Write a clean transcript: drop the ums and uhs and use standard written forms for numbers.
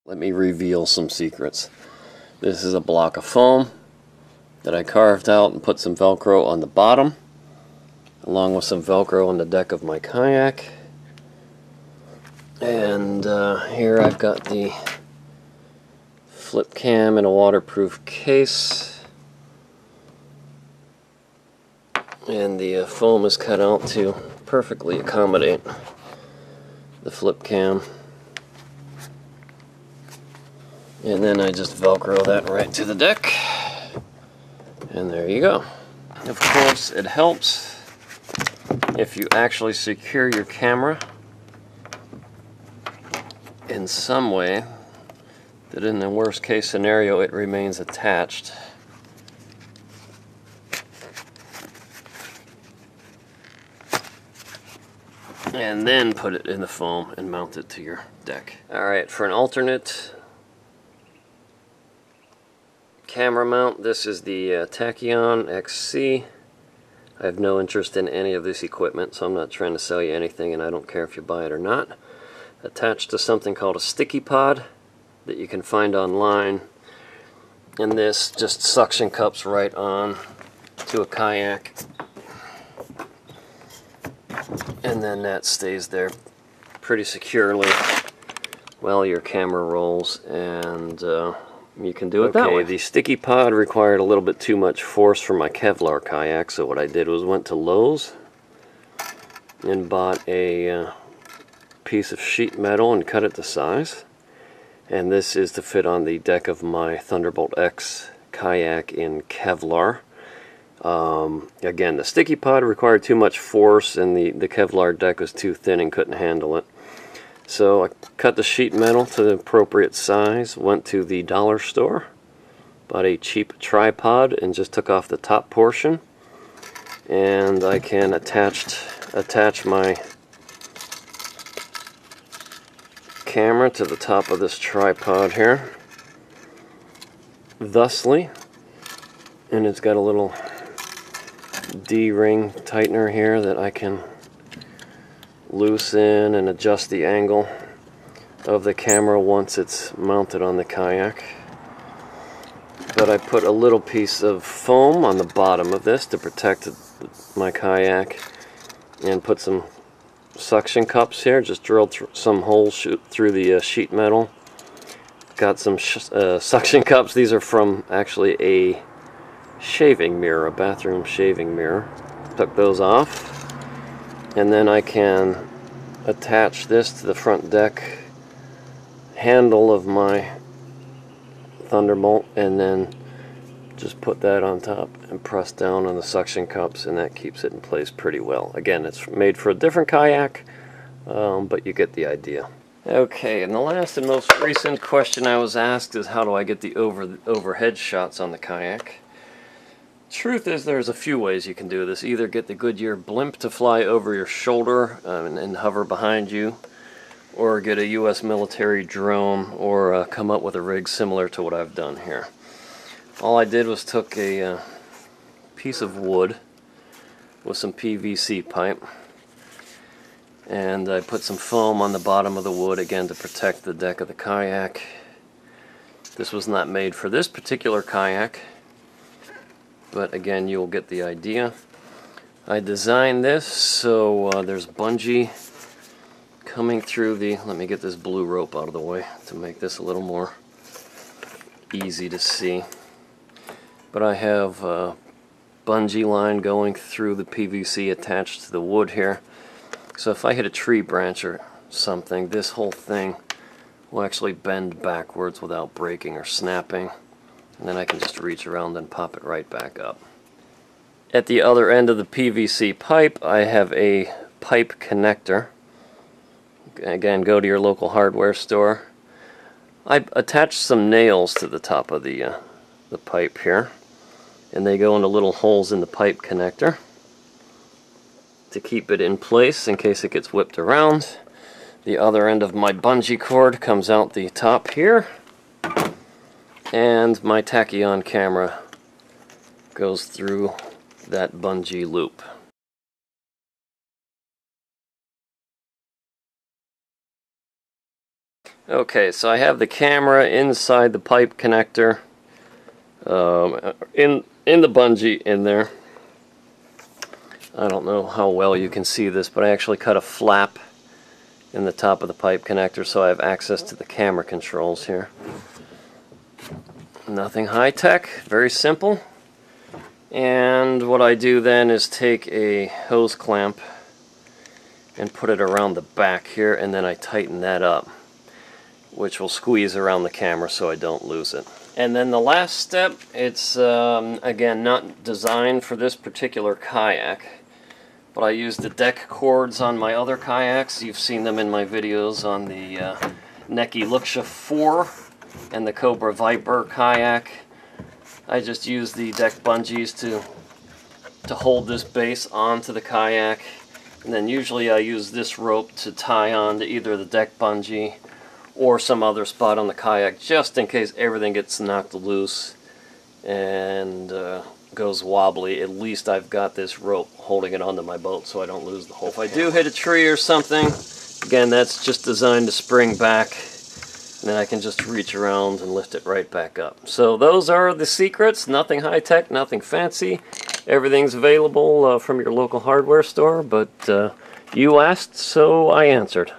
Let me reveal some secrets. This is a block of foam that I carved out and put some Velcro on the bottom, along with some Velcro on the deck of my kayak. And here I've got the flip cam in a waterproof case, and the foam is cut out to perfectly accommodate the flip cam. And then I just Velcro that right to the deck, and there you go. Of course, it helps if you actually secure your camera in some way that in the worst case scenario it remains attached. And then put it in the foam and mount it to your deck. Alright, for an alternate camera mount, this is the Tachyon XC. I have no interest in any of this equipment, so I'm not trying to sell you anything, and I don't care if you buy it or not. Attached to something called a StickyPod that you can find online, and this just suction cups right on to a kayak, and then that stays there pretty securely while your camera rolls, and you can do it that way. The StickyPod required a little bit too much force for my Kevlar kayak, so what I did was went to Lowe's and bought a piece of sheet metal and cut it to size. And this is to fit on the deck of my Thunderbolt X kayak in Kevlar. Again, the StickyPod required too much force, and the Kevlar deck was too thin and couldn't handle it. So I cut the sheet metal to the appropriate size, went to the dollar store, bought a cheap tripod, and just took off the top portion. And I can attach my camera to the top of this tripod here, thusly, and it's got a little D-ring tightener here that I can loosen and adjust the angle of the camera once it's mounted on the kayak. But I put a little piece of foam on the bottom of this to protect my kayak, and put some suction cups here, just drilled some holes through the sheet metal. Got some suction cups. These are from actually a shaving mirror, a bathroom shaving mirror. Took those off, and then I can attach this to the front deck handle of my Thunderbolt, and then just put that on top and press down on the suction cups, and that keeps it in place pretty well. Again, it's made for a different kayak, but you get the idea. Okay, and the last and most recent question I was asked is, how do I get the overhead shots on the kayak? Truth is, there's a few ways you can do this. Either get the Goodyear blimp to fly over your shoulder and hover behind you, or get a U.S. military drone, or come up with a rig similar to what I've done here. All I did was took a piece of wood with some PVC pipe, and I put some foam on the bottom of the wood, again to protect the deck of the kayak. This was not made for this particular kayak, but again, you'll get the idea. I designed this so there's bungee coming through the, let me get this blue rope out of the way to make this a little more easy to see. But I have a bungee line going through the PVC attached to the wood here. So if I hit a tree branch or something, this whole thing will actually bend backwards without breaking or snapping. And then I can just reach around and pop it right back up. At the other end of the PVC pipe, I have a pipe connector. Again, go to your local hardware store. I attached some nails to the top of the pipe here, and they go into little holes in the pipe connector to keep it in place in case it gets whipped around. The other end of my bungee cord comes out the top here, and my Tachyon camera goes through that bungee loop. Okay, so I have the camera inside the pipe connector, in the bungee in there. I don't know how well you can see this, but I actually cut a flap in the top of the pipe connector so I have access to the camera controls here. Nothing high tech, very simple. And what I do then is take a hose clamp and put it around the back here, and then I tighten that up, which will squeeze around the camera so I don't lose it. And then the last step, it's again not designed for this particular kayak, but I use the deck cords on my other kayaks. You've seen them in my videos on the Neki Luxia 4 and the Cobra Viper kayak. I just use the deck bungees to hold this base onto the kayak, and then usually I use this rope to tie on to either the deck bungee or some other spot on the kayak, just in case everything gets knocked loose and goes wobbly. At least I've got this rope holding it onto my boat so I don't lose the whole thing. If I do hit a tree or something, again, that's just designed to spring back, and then I can just reach around and lift it right back up. So those are the secrets. Nothing high-tech, nothing fancy. Everything's available from your local hardware store, but you asked, so I answered.